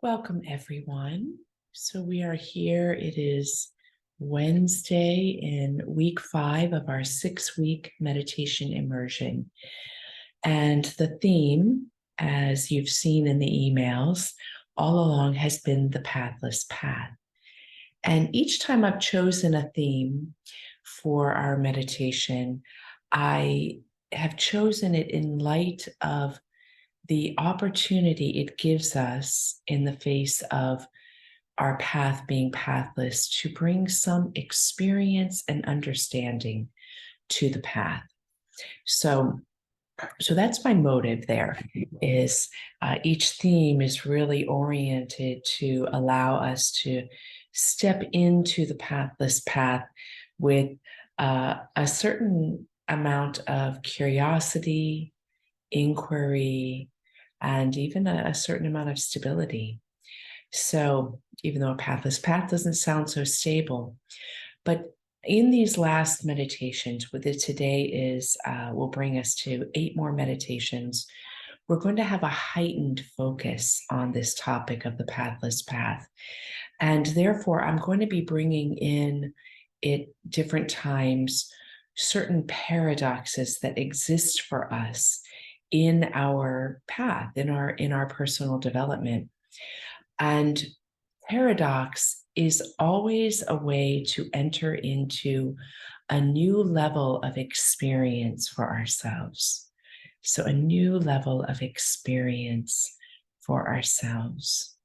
Welcome, everyone. So we are here. It is Wednesday in week 5 of our 6-week meditation immersion. And the theme, as you've seen in the emails all along, has been the pathless path. And each time I've chosen a theme for our meditation, I have chosen it in light of the opportunity it gives us in the face of our path being pathless to bring some experience and understanding to the path. So that's my motive there is each theme is really oriented to allow us to step into the pathless path with a certain amount of curiosity, inquiry, and even a certain amount of stability. So even though a pathless path doesn't sound so stable, but in these last meditations, with it today is will bring us to 8 more meditations. We're going to have a heightened focus on this topic of the pathless path. And therefore, I'm going to be bringing in at different times certain paradoxes that exist for us in our path, in our personal development. And paradox is always a way to enter into a new level of experience for ourselves. So a new level of experience for ourselves.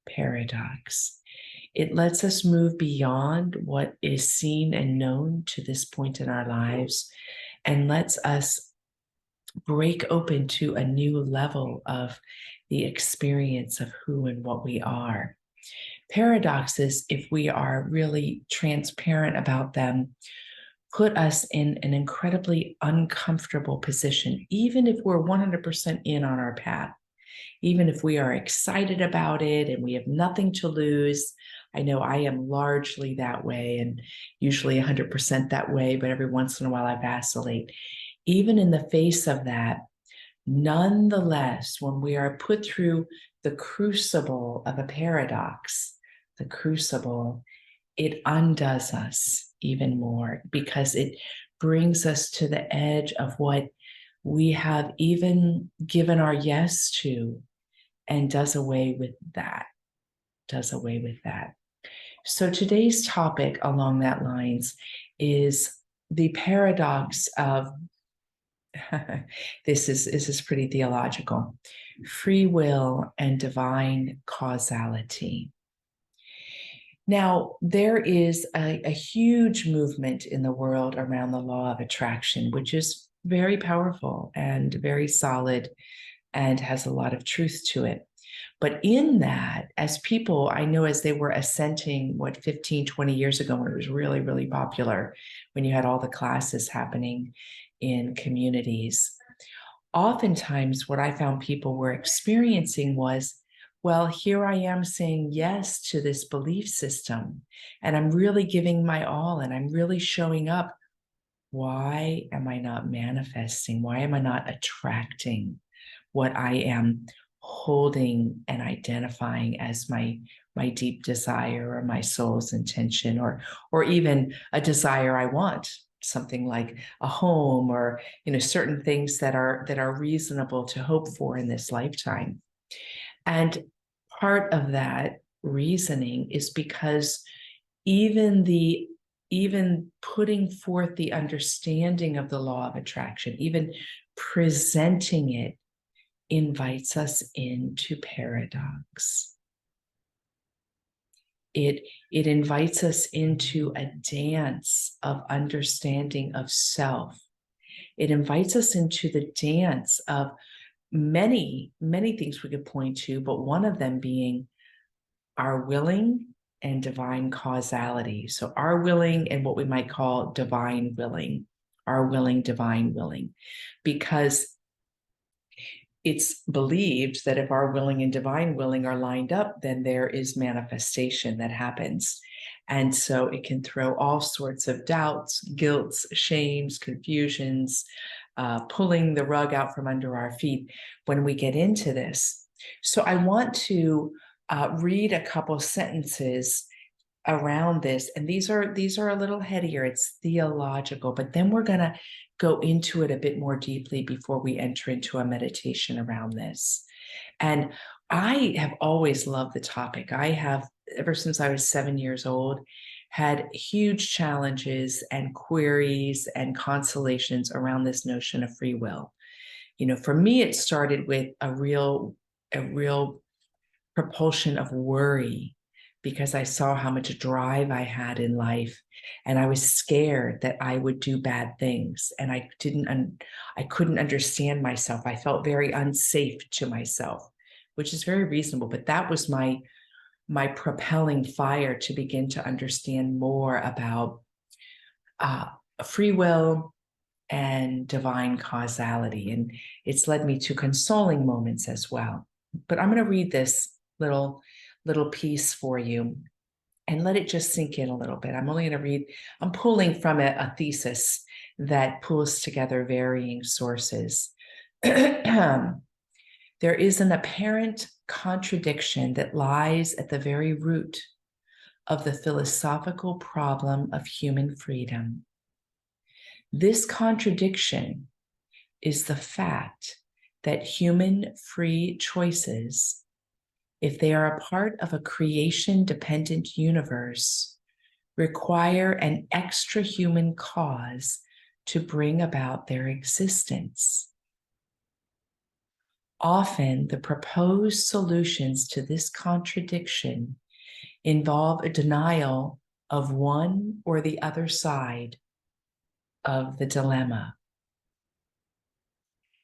Paradox. It lets us move beyond what is seen and known to this point in our lives and lets us break open to a new level of the experience of who and what we are. Paradoxes, if we are really transparent about them, put us in an incredibly uncomfortable position, even if we're 100% in on our path, even if we are excited about it and we have nothing to lose. I know I am largely that way and usually 100% that way, but every once in a while I vacillate. Even in the face of that, nonetheless, when we are put through the crucible of a paradox, the crucible, it undoes us even more because it brings us to the edge of what we have even given our yes to and does away with that, So today's topic along that lines is the paradox of this is pretty theological. Free will and divine causality. Now, there is a huge movement in the world around the law of attraction, which is very powerful and very solid and has a lot of truth to it. But in that, as people, I know as they were ascenting, 15, 20 years ago, when it was really, really popular, when you had all the classes happening in communities, oftentimes what I found people were experiencing was, well, here I am saying yes to this belief system, and I'm really giving my all, and I'm really showing up. Why am I not manifesting? Why am I not attracting what I am holding and identifying as my deep desire or my soul's intention, or even a desire I want, something like a home or certain things that are reasonable to hope for in this lifetime. And part of that reasoning is because even putting forth the understanding of the law of attraction, even presenting it, invites us into paradox. It invites us into a dance of understanding of self. It invites us into the dance of many, many things we could point to, but one of them being our willing and divine causality. So our willing and what we might call divine willing, our willing, divine willing, because it's believed that if our willing and divine willing are lined up, then there is manifestation that happens. And so it can throw all sorts of doubts, guilts, shames, confusions, pulling the rug out from under our feet when we get into this. So I want to read a couple sentences around this, and these are a little headier. It's theological, but then we're going to go into it a bit more deeply before we enter into a meditation around this. And I have always loved the topic. I have, ever since I was 7 years old, had huge challenges and queries and consolations around this notion of free will. For me, it started with a real propulsion of worry, because I saw how much drive I had in life, and I was scared that I would do bad things, and I couldn't understand myself. I felt very unsafe to myself, which is very reasonable, but that was my propelling fire to begin to understand more about free will and divine causality. And it's led me to consoling moments as well. But I'm going to read this little piece for you and let it just sink in a little bit. I'm pulling from a thesis that pulls together varying sources. There is an apparent contradiction that lies at the very root of the philosophical problem of human freedom. This contradiction is the fact that human free choices, if they are a part of a creation-dependent universe, require an extra-human cause to bring about their existence. Often, the proposed solutions to this contradiction involve a denial of one or the other side of the dilemma.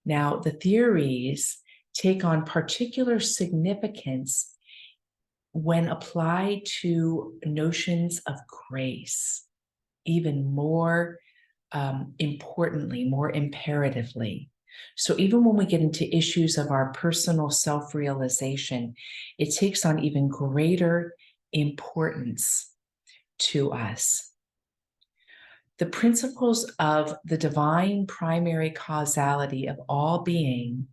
Now, the theories take on particular significance when applied to notions of grace, even more importantly, more imperatively. So even when we get into issues of our personal self-realization, it takes on even greater importance to us. The principles of the divine primary causality of all being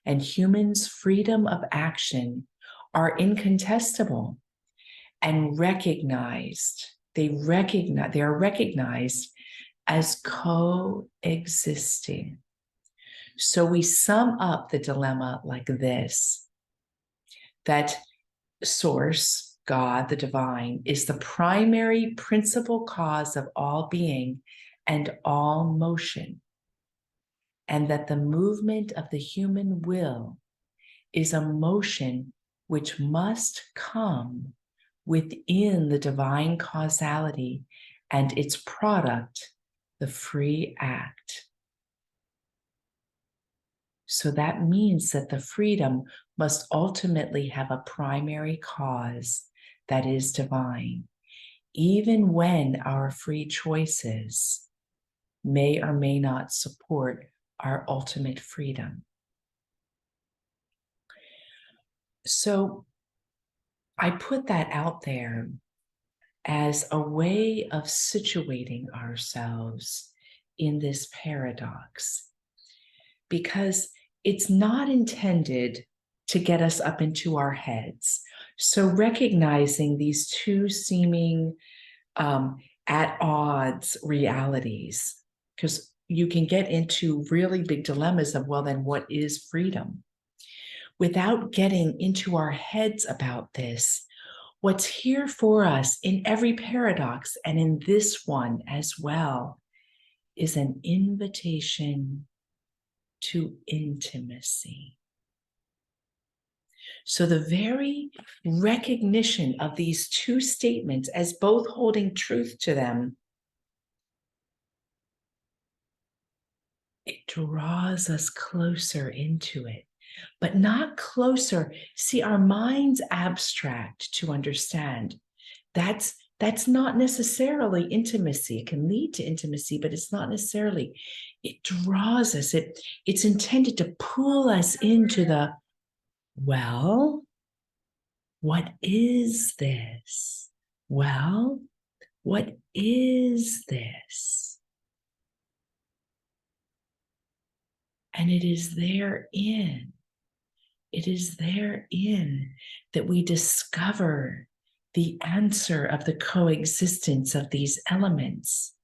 and humans' freedom of action are incontestable and recognized. They are recognized as coexisting. So we sum up the dilemma like this: that source, God, the divine, is the primary principal cause of all being and all motion, and that the movement of the human will is a motion which must come within the divine causality and its product, the free act. So that means that the freedom must ultimately have a primary cause that is divine, even when our free choices may or may not support our ultimate freedom. So I put that out there as a way of situating ourselves in this paradox, because it's not intended to get us up into our heads. So recognizing these two seeming at odds realities, because you can get into really big dilemmas of, well, then what is freedom? Without getting into our heads about this, what's here for us in every paradox, and in this one as well, is an invitation to intimacy. So the very recognition of these two statements as both holding truth to them, it draws us closer into it, but not closer. See, our mind's abstract to understand. That's not necessarily intimacy. It can lead to intimacy, but it's not necessarily. It draws us. It's intended to pull us into the, well, what is this? Well, what is this? And it is therein It is therein that we discover the answer of the coexistence of these elements.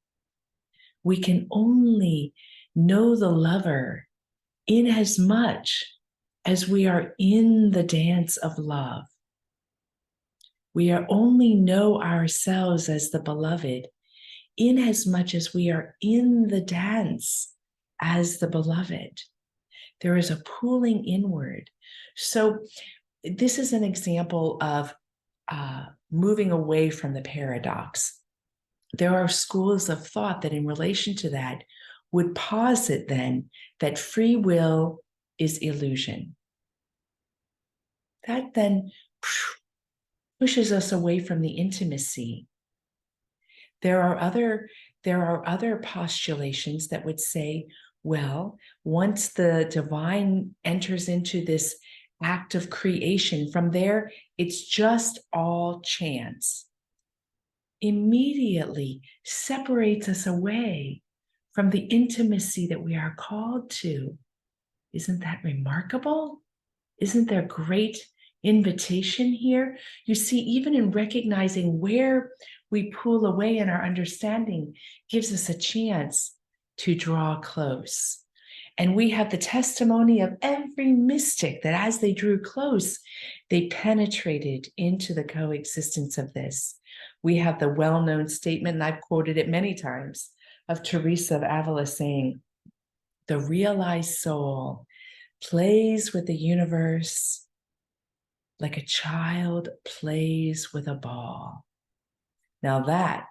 We can only know the lover in as much as we are in the dance of love. We are only know ourselves as the beloved in as much as we are in the dance as the beloved. There is a pulling inward. So this is an example of moving away from the paradox. There are schools of thought that in relation to that would posit then that free will is illusion. That then pushes us away from the intimacy. There are other postulations that would say, well, once the divine enters into this act of creation, from there, it's just all chance. Immediately separates us away from the intimacy that we are called to. Isn't that remarkable? Isn't there great invitation here? You see, even in recognizing where we pull away in our understanding gives us a chance to draw close. And we have the testimony of every mystic that as they drew close, they penetrated into the coexistence of this. We have the well-known statement, and I've quoted it many times, of Teresa of Avila saying, "The realized soul plays with the universe like a child plays with a ball." Now that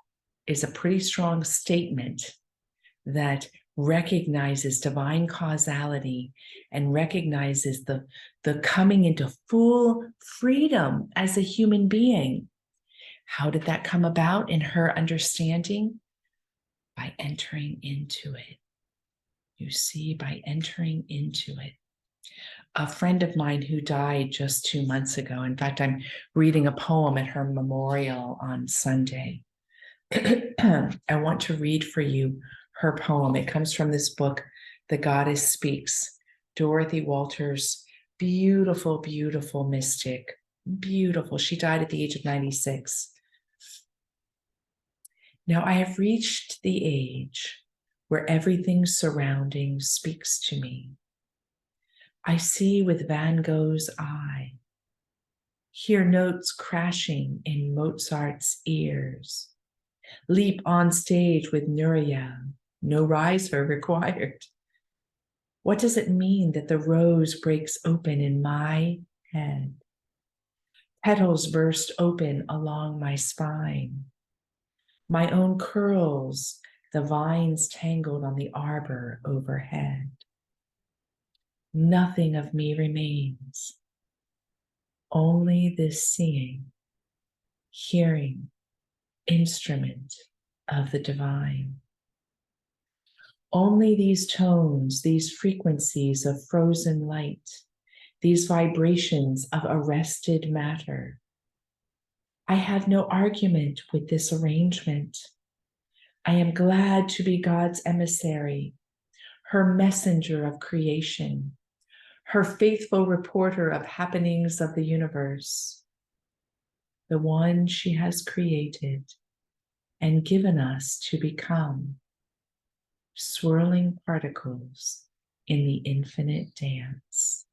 is a pretty strong statement that recognizes divine causality and recognizes the coming into full freedom as a human being. How did that come about in her understanding? By entering into it. You see, by entering into it. A friend of mine who died just 2 months ago, in fact, I'm reading a poem at her memorial on Sunday. I want to read for you her poem. It comes from this book, The Goddess Speaks. Dorothy Walters, beautiful, beautiful mystic. Beautiful. She died at the age of 96. Now I have reached the age where everything surrounding speaks to me. I see with Van Gogh's eye, hear notes crashing in Mozart's ears, leap on stage with Nureyev, no riser required. What does it mean that the rose breaks open in my head? Petals burst open along my spine. My own curls, the vines tangled on the arbor overhead. Nothing of me remains, only this seeing, hearing instrument of the divine. Only these tones, these frequencies of frozen light, these vibrations of arrested matter. I have no argument with this arrangement. I am glad to be God's emissary, her messenger of creation, her faithful reporter of happenings of the universe, the one she has created and given us to become, swirling particles in the infinite dance.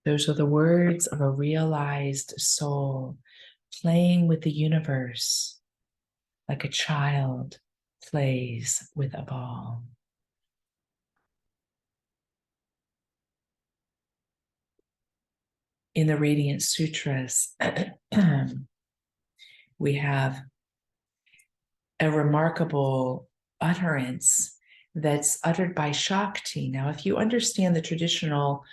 Those are the words of a realized soul playing with the universe like a child plays with a ball. In the Radiant Sutras, we have a remarkable utterance that's uttered by Shakti. Now, if you understand the traditional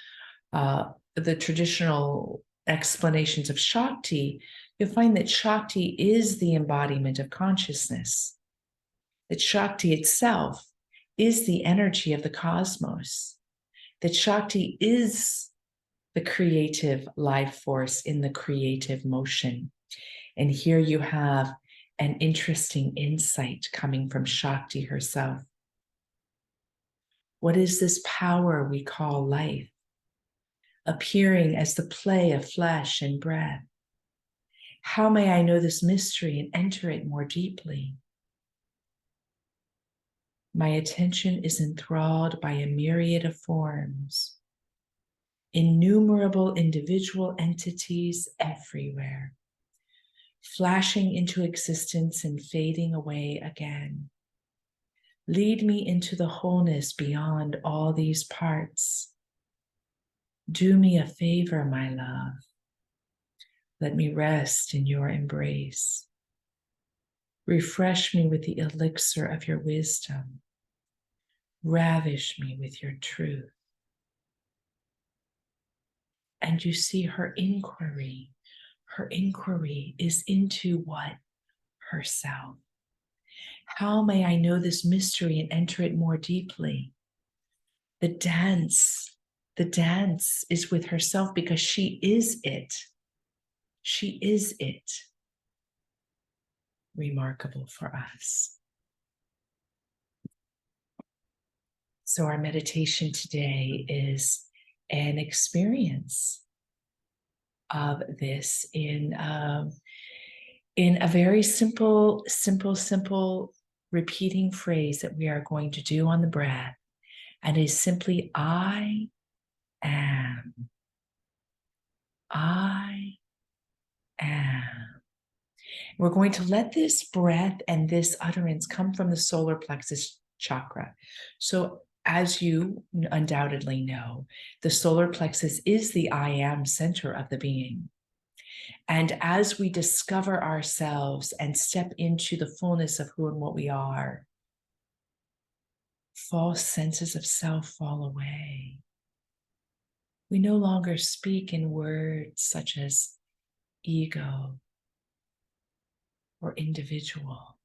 explanations of Shakti, you'll find that Shakti is the embodiment of consciousness, that Shakti itself is the energy of the cosmos, that Shakti is the creative life force in the creative motion. And here you have an interesting insight coming from Shakti herself. What is this power we call life, appearing as the play of flesh and breath? How may I know this mystery and enter it more deeply? My attention is enthralled by a myriad of forms, innumerable individual entities everywhere, flashing into existence and fading away again. Lead me into the wholeness beyond all these parts. Do me a favor, my love. Let me rest in your embrace. Refresh me with the elixir of your wisdom. Ravish me with your truth. And you see her inquiry. Her inquiry is into what? Herself. How may I know this mystery and enter it more deeply? The dance is with herself because she is it. She is it. Remarkable for us. So our meditation today is an experience of this in a very simple repeating phrase that we are going to do on the breath, and is simply I am. I am. We're going to let this breath and this utterance come from the solar plexus chakra. So as you undoubtedly know, the solar plexus is the I am center of the being. And as we discover ourselves and step into the fullness of who and what we are, false senses of self fall away. We no longer speak in words such as ego or individual.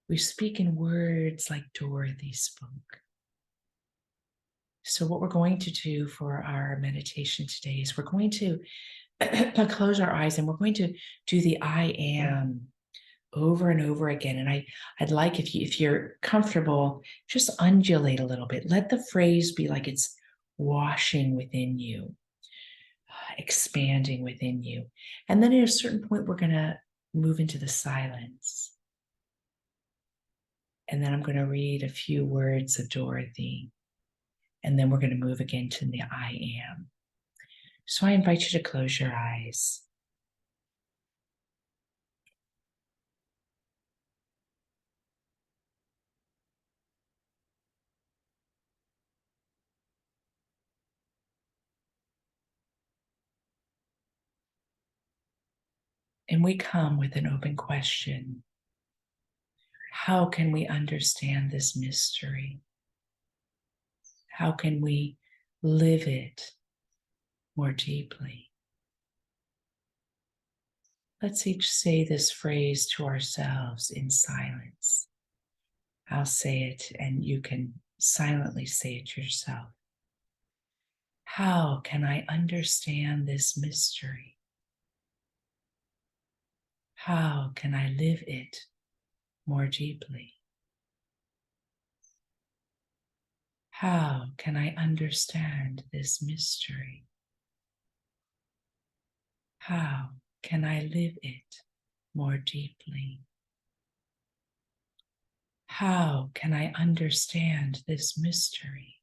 We speak in words like Dorothy spoke. So what we're going to do for our meditation today is we're going to close our eyes and we're going to do the I am over and over again. And I'd like, if you're comfortable, just undulate a little bit. Let the phrase be like it's washing within you, expanding within you. And then at a certain point, we're going to move into the silence. And then I'm going to read a few words of Dorothy. And then we're going to move again to the I am. So I invite you to close your eyes. And we come with an open question. How can we understand this mystery? How can we live it more deeply? Let's each say this phrase to ourselves in silence. I'll say it and you can silently say it yourself. How can I understand this mystery? How can I live it more deeply? How can I understand this mystery? How can I live it more deeply? How can I understand this mystery?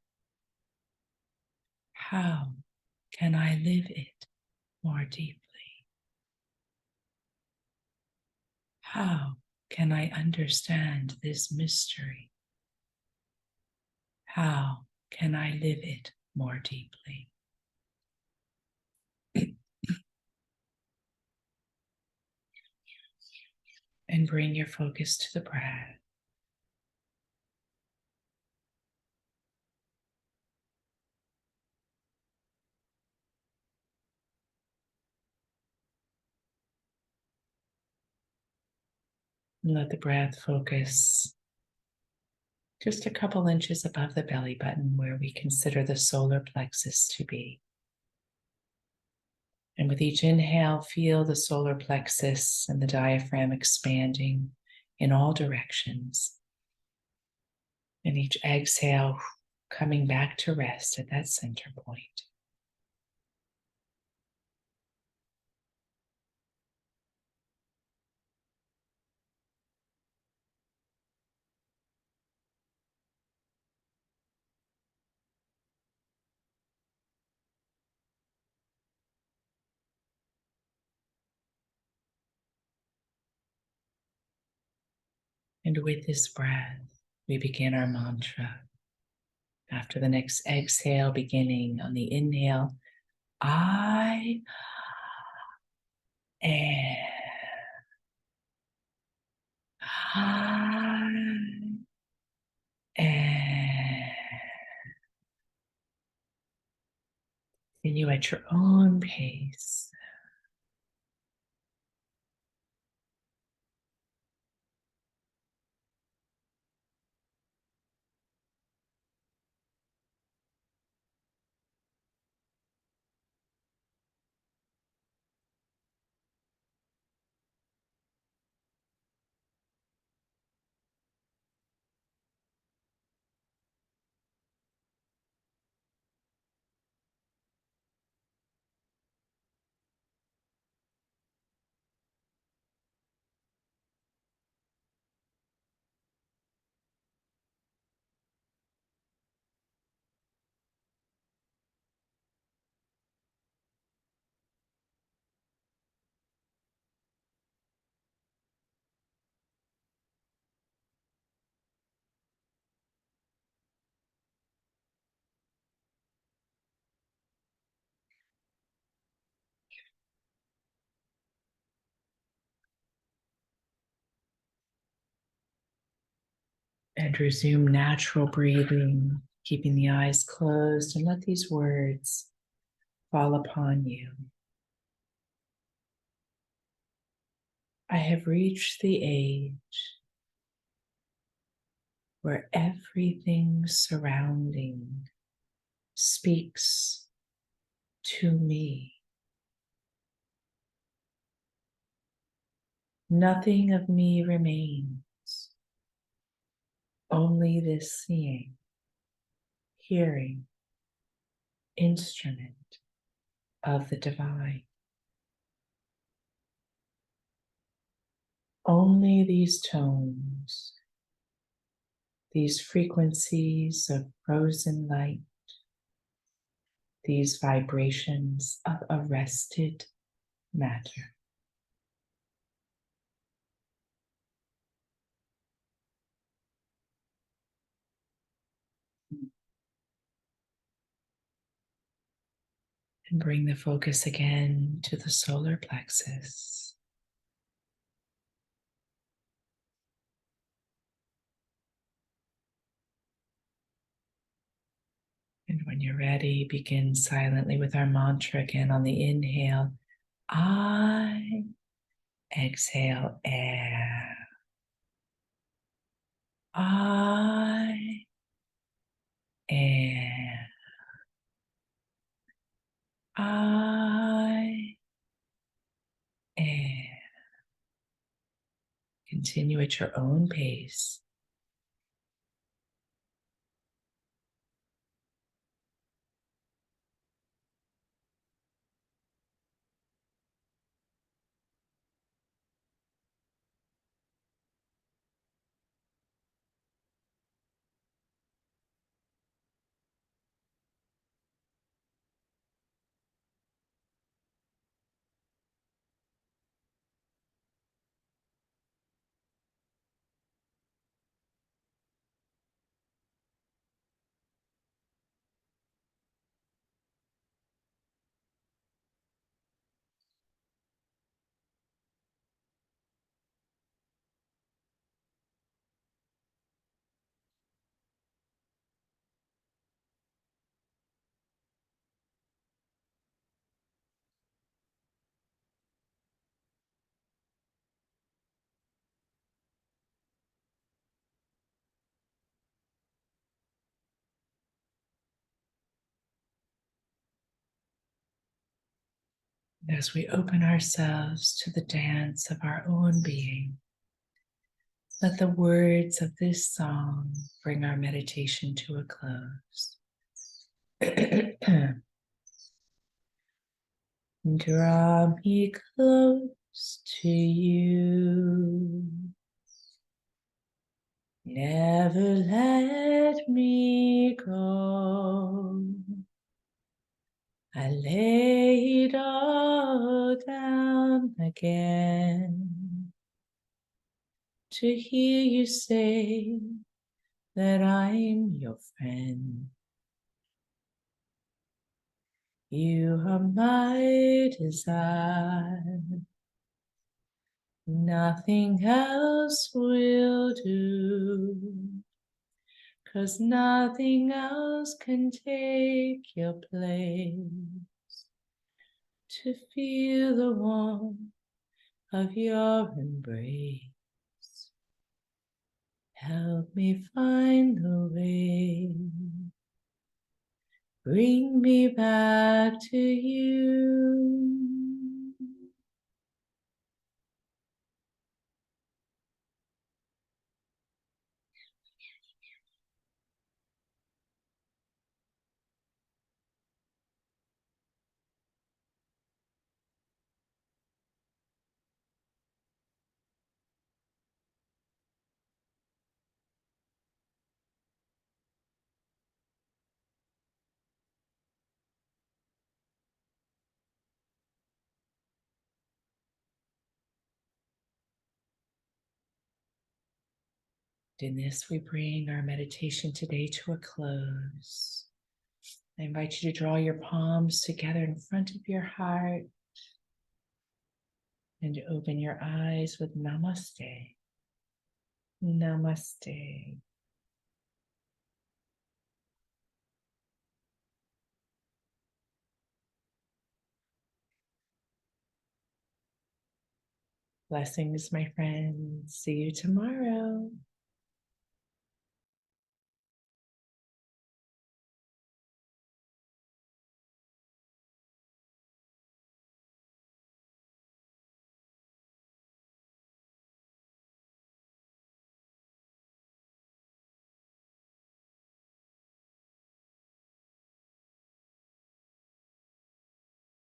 How can I live it more deeply? How can I understand this mystery? How can I live it more deeply? And bring your focus to the breath. And let the breath focus just a couple inches above the belly button where we consider the solar plexus to be. And with each inhale, feel the solar plexus and the diaphragm expanding in all directions. And each exhale, coming back to rest at that center point. And with this breath, we begin our mantra. After the next exhale, beginning on the inhale, I am. I am. Continue at your own pace. And resume natural breathing, keeping the eyes closed, and let these words fall upon you. I have reached the age where everything surrounding speaks to me. Nothing of me remains, only this seeing, hearing instrument of the divine. Only these tones, these frequencies of frozen light, these vibrations of arrested matter. And bring the focus again to the solar plexus. And when you're ready, begin silently with our mantra again on the inhale. I exhale air. I am. I am. Continue at your own pace. As we open ourselves to the dance of our own being, Let the words of this song bring our meditation to a close. Draw me close to you. Never let me go. I lay it all down again to hear you say that I'm your friend. You are my desire. Nothing else will do, 'cause nothing else can take your place. To feel the warmth of your embrace, help me find the way. Bring me back to you. In this, we bring our meditation today to a close. I invite you to draw your palms together in front of your heart and to open your eyes with Namaste. Namaste. Blessings, my friends. See you tomorrow.